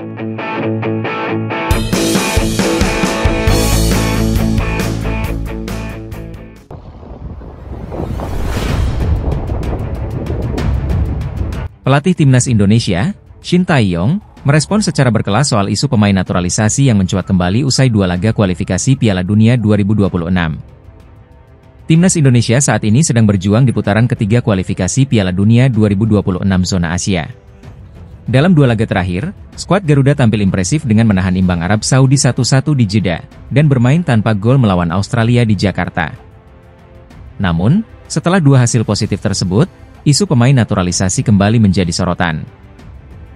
Pelatih Timnas Indonesia, Shin Tae-yong, merespon secara berkelas soal isu pemain naturalisasi yang mencuat kembali usai 2 laga kualifikasi Piala Dunia 2026. Timnas Indonesia saat ini sedang berjuang di putaran ketiga kualifikasi Piala Dunia 2026 zona Asia. Dalam 2 laga terakhir, skuad Garuda tampil impresif dengan menahan imbang Arab Saudi 1-1 di Jeddah, dan bermain tanpa gol melawan Australia di Jakarta. Namun, setelah 2 hasil positif tersebut, isu pemain naturalisasi kembali menjadi sorotan.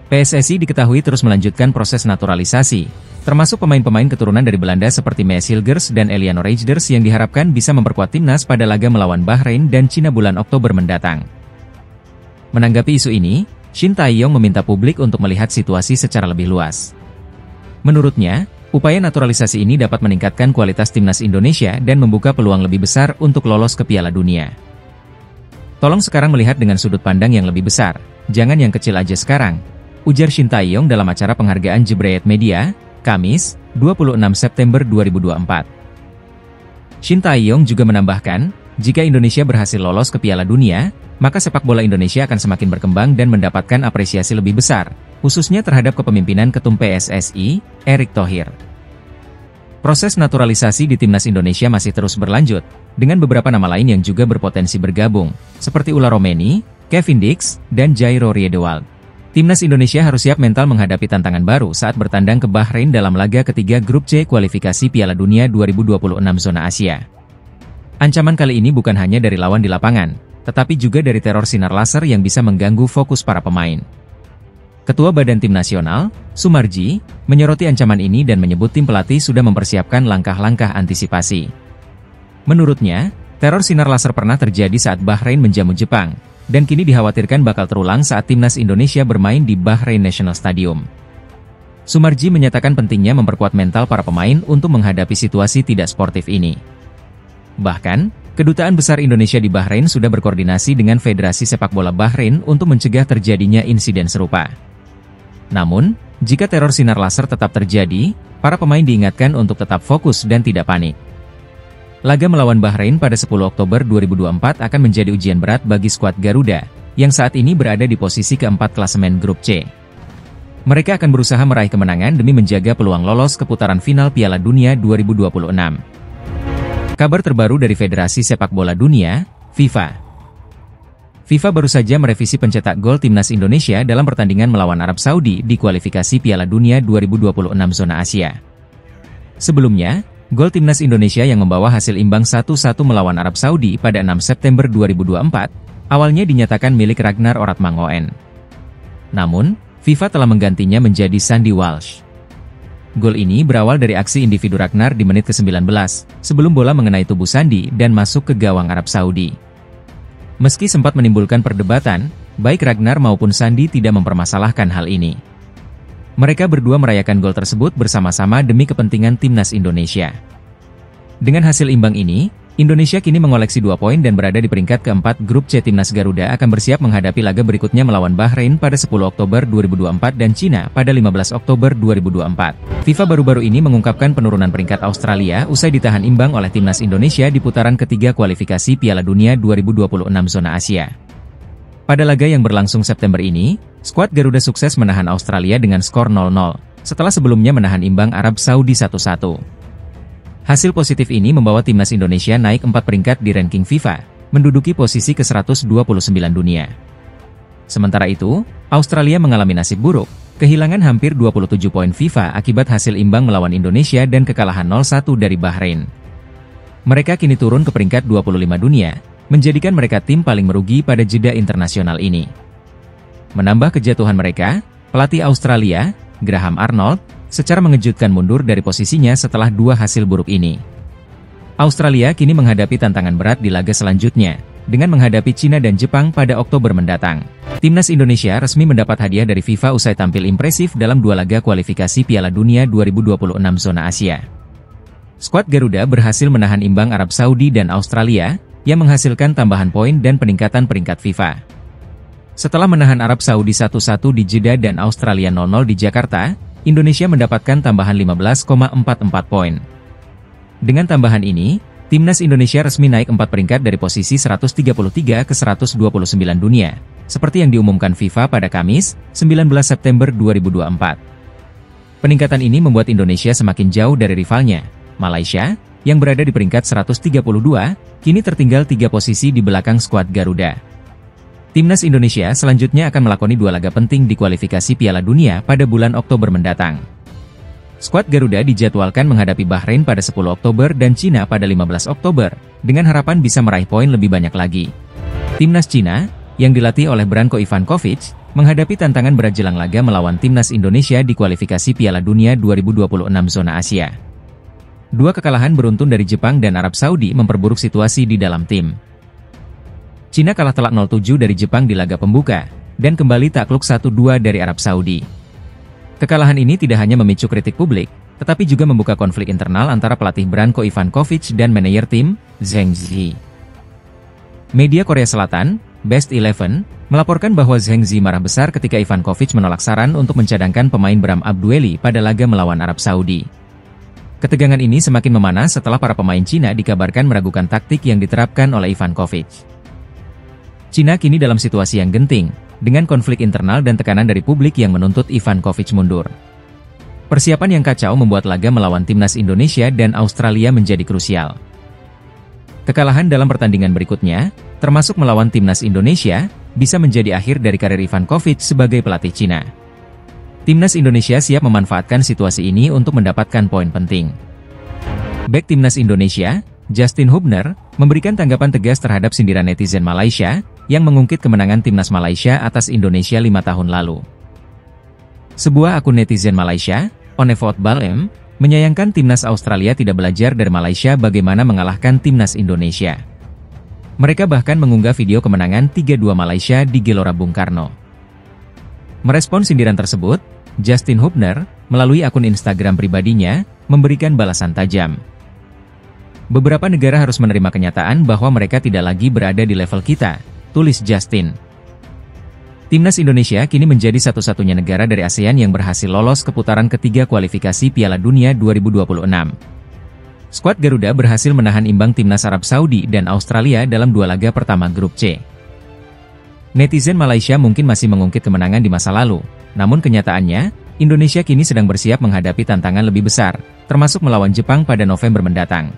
PSSI diketahui terus melanjutkan proses naturalisasi, termasuk pemain-pemain keturunan dari Belanda seperti Mees Hilgers dan Eliano Reijnders yang diharapkan bisa memperkuat timnas pada laga melawan Bahrain dan Cina bulan Oktober mendatang. Menanggapi isu ini, Shin Tae-yong meminta publik untuk melihat situasi secara lebih luas. Menurutnya, upaya naturalisasi ini dapat meningkatkan kualitas timnas Indonesia dan membuka peluang lebih besar untuk lolos ke Piala Dunia. Tolong sekarang melihat dengan sudut pandang yang lebih besar, jangan yang kecil aja sekarang, ujar Shin Tae-yong dalam acara penghargaan Jebreyet Media, Kamis, 26 September 2024. Shin Tae-yong juga menambahkan, jika Indonesia berhasil lolos ke Piala Dunia, maka sepak bola Indonesia akan semakin berkembang dan mendapatkan apresiasi lebih besar, khususnya terhadap kepemimpinan Ketum PSSI, Erick Thohir. Proses naturalisasi di Timnas Indonesia masih terus berlanjut, dengan beberapa nama lain yang juga berpotensi bergabung, seperti Ula Romeni, Kevin Dix, dan Jairo Riedewald. Timnas Indonesia harus siap mental menghadapi tantangan baru saat bertandang ke Bahrain dalam laga ketiga Grup C kualifikasi Piala Dunia 2026 zona Asia. Ancaman kali ini bukan hanya dari lawan di lapangan, tetapi juga dari teror sinar laser yang bisa mengganggu fokus para pemain. Ketua Badan Tim Nasional, Sumarji, menyoroti ancaman ini dan menyebut tim pelatih sudah mempersiapkan langkah-langkah antisipasi. Menurutnya, teror sinar laser pernah terjadi saat Bahrain menjamu Jepang, dan kini dikhawatirkan bakal terulang saat Timnas Indonesia bermain di Bahrain National Stadium. Sumarji menyatakan pentingnya memperkuat mental para pemain untuk menghadapi situasi tidak sportif ini. Bahkan, Kedutaan Besar Indonesia di Bahrain sudah berkoordinasi dengan Federasi Sepak Bola Bahrain untuk mencegah terjadinya insiden serupa. Namun, jika teror sinar laser tetap terjadi, para pemain diingatkan untuk tetap fokus dan tidak panik. Laga melawan Bahrain pada 10 Oktober 2024 akan menjadi ujian berat bagi skuad Garuda, yang saat ini berada di posisi keempat klasemen Grup C. Mereka akan berusaha meraih kemenangan demi menjaga peluang lolos ke putaran final Piala Dunia 2026. Kabar terbaru dari Federasi Sepak Bola Dunia, FIFA. FIFA baru saja merevisi pencetak gol Timnas Indonesia dalam pertandingan melawan Arab Saudi di kualifikasi Piala Dunia 2026 zona Asia. Sebelumnya, gol Timnas Indonesia yang membawa hasil imbang 1-1 melawan Arab Saudi pada 6 September 2024, awalnya dinyatakan milik Ragnar Oratmangoen. Namun, FIFA telah menggantinya menjadi Sandy Walsh. Gol ini berawal dari aksi individu Ragnar di menit ke-19, sebelum bola mengenai tubuh Sandy dan masuk ke gawang Arab Saudi. Meski sempat menimbulkan perdebatan, baik Ragnar maupun Sandy tidak mempermasalahkan hal ini. Mereka berdua merayakan gol tersebut bersama-sama demi kepentingan Timnas Indonesia. Dengan hasil imbang ini, Indonesia kini mengoleksi 2 poin dan berada di peringkat keempat Grup C. Timnas Garuda akan bersiap menghadapi laga berikutnya melawan Bahrain pada 10 Oktober 2024 dan Cina pada 15 Oktober 2024. FIFA baru-baru ini mengungkapkan penurunan peringkat Australia usai ditahan imbang oleh Timnas Indonesia di putaran ketiga kualifikasi Piala Dunia 2026 zona Asia. Pada laga yang berlangsung September ini, skuad Garuda sukses menahan Australia dengan skor 0-0, setelah sebelumnya menahan imbang Arab Saudi 1-1. Hasil positif ini membawa Timnas Indonesia naik 4 peringkat di ranking FIFA, menduduki posisi ke-129 dunia. Sementara itu, Australia mengalami nasib buruk, kehilangan hampir 27 poin FIFA akibat hasil imbang melawan Indonesia dan kekalahan 0-1 dari Bahrain. Mereka kini turun ke peringkat 25 dunia, menjadikan mereka tim paling merugi pada jeda internasional ini. Menambah kejatuhan mereka, pelatih Australia, Graham Arnold, secara mengejutkan mundur dari posisinya setelah 2 hasil buruk ini. Australia kini menghadapi tantangan berat di laga selanjutnya, dengan menghadapi Cina dan Jepang pada Oktober mendatang. Timnas Indonesia resmi mendapat hadiah dari FIFA usai tampil impresif dalam 2 laga kualifikasi Piala Dunia 2026 zona Asia. Skuad Garuda berhasil menahan imbang Arab Saudi dan Australia, yang menghasilkan tambahan poin dan peningkatan peringkat FIFA. Setelah menahan Arab Saudi 1-1 di Jeddah dan Australia 0-0 di Jakarta, Indonesia mendapatkan tambahan 15,44 poin. Dengan tambahan ini, Timnas Indonesia resmi naik 4 peringkat dari posisi 133 ke 129 dunia, seperti yang diumumkan FIFA pada Kamis, 19 September 2024. Peningkatan ini membuat Indonesia semakin jauh dari rivalnya, Malaysia, yang berada di peringkat 132, kini tertinggal 3 posisi di belakang skuad Garuda. Timnas Indonesia selanjutnya akan melakoni 2 laga penting di kualifikasi Piala Dunia pada bulan Oktober mendatang. Skuad Garuda dijadwalkan menghadapi Bahrain pada 10 Oktober dan Cina pada 15 Oktober, dengan harapan bisa meraih poin lebih banyak lagi. Timnas Cina, yang dilatih oleh Branko Ivankovic, menghadapi tantangan berat jelang laga melawan Timnas Indonesia di kualifikasi Piala Dunia 2026 zona Asia. 2 kekalahan beruntun dari Jepang dan Arab Saudi memperburuk situasi di dalam tim. Cina kalah telak 0-7 dari Jepang di laga pembuka, dan kembali takluk 1-2 dari Arab Saudi. Kekalahan ini tidak hanya memicu kritik publik, tetapi juga membuka konflik internal antara pelatih Branko Ivankovic dan manajer tim, Zheng Zi. Media Korea Selatan, Best Eleven, melaporkan bahwa Zheng Zi marah besar ketika Ivankovic menolak saran untuk mencadangkan pemain Bram Abdueli pada laga melawan Arab Saudi. Ketegangan ini semakin memanas setelah para pemain Cina dikabarkan meragukan taktik yang diterapkan oleh Ivankovic. Cina kini dalam situasi yang genting, dengan konflik internal dan tekanan dari publik yang menuntut Ivankovic mundur. Persiapan yang kacau membuat laga melawan Timnas Indonesia dan Australia menjadi krusial. Kekalahan dalam pertandingan berikutnya, termasuk melawan Timnas Indonesia, bisa menjadi akhir dari karir Ivankovic sebagai pelatih Cina. Timnas Indonesia siap memanfaatkan situasi ini untuk mendapatkan poin penting. Bek Timnas Indonesia, Justin Hubner, memberikan tanggapan tegas terhadap sindiran netizen Malaysia, yang mengungkit kemenangan Timnas Malaysia atas Indonesia 5 tahun lalu. Sebuah akun netizen Malaysia, Onevot Balem, menyayangkan Timnas Australia tidak belajar dari Malaysia bagaimana mengalahkan Timnas Indonesia. Mereka bahkan mengunggah video kemenangan 3-2 Malaysia di Gelora Bung Karno. Merespon sindiran tersebut, Justin Hubner, melalui akun Instagram pribadinya, memberikan balasan tajam. Beberapa negara harus menerima kenyataan bahwa mereka tidak lagi berada di level kita, tulis Justin. Timnas Indonesia kini menjadi satu-satunya negara dari ASEAN yang berhasil lolos ke putaran ketiga kualifikasi Piala Dunia 2026. Skuad Garuda berhasil menahan imbang Timnas Arab Saudi dan Australia dalam 2 laga pertama grup C. Netizen Malaysia mungkin masih mengungkit kemenangan di masa lalu, namun kenyataannya, Indonesia kini sedang bersiap menghadapi tantangan lebih besar, termasuk melawan Jepang pada November mendatang.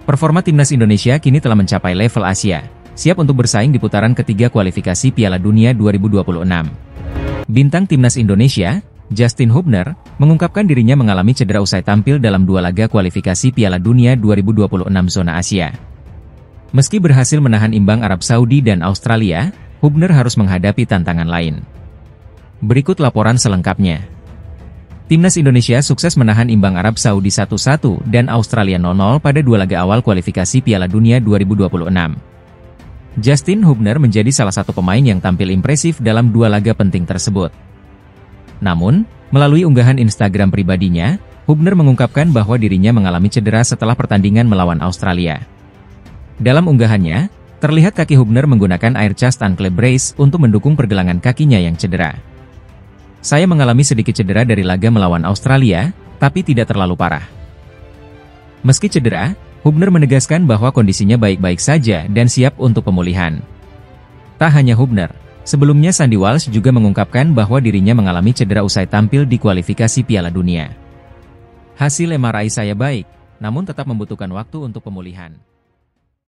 Performa Timnas Indonesia kini telah mencapai level Asia, siap untuk bersaing di putaran ketiga kualifikasi Piala Dunia 2026. Bintang Timnas Indonesia, Justin Hubner, mengungkapkan dirinya mengalami cedera usai tampil dalam 2 laga kualifikasi Piala Dunia 2026 zona Asia. Meski berhasil menahan imbang Arab Saudi dan Australia, Hubner harus menghadapi tantangan lain. Berikut laporan selengkapnya. Timnas Indonesia sukses menahan imbang Arab Saudi 1-1 dan Australia 0-0 pada 2 laga awal kualifikasi Piala Dunia 2026. Justin Hubner menjadi salah satu pemain yang tampil impresif dalam 2 laga penting tersebut. Namun, melalui unggahan Instagram pribadinya, Hubner mengungkapkan bahwa dirinya mengalami cedera setelah pertandingan melawan Australia. Dalam unggahannya, terlihat kaki Hubner menggunakan air chest ankle brace untuk mendukung pergelangan kakinya yang cedera. Saya mengalami sedikit cedera dari laga melawan Australia, tapi tidak terlalu parah. Meski cedera, Hubner menegaskan bahwa kondisinya baik-baik saja dan siap untuk pemulihan. Tak hanya Hubner, sebelumnya Sandy Walsh juga mengungkapkan bahwa dirinya mengalami cedera usai tampil di kualifikasi Piala Dunia. Hasil MRI saya baik, namun tetap membutuhkan waktu untuk pemulihan.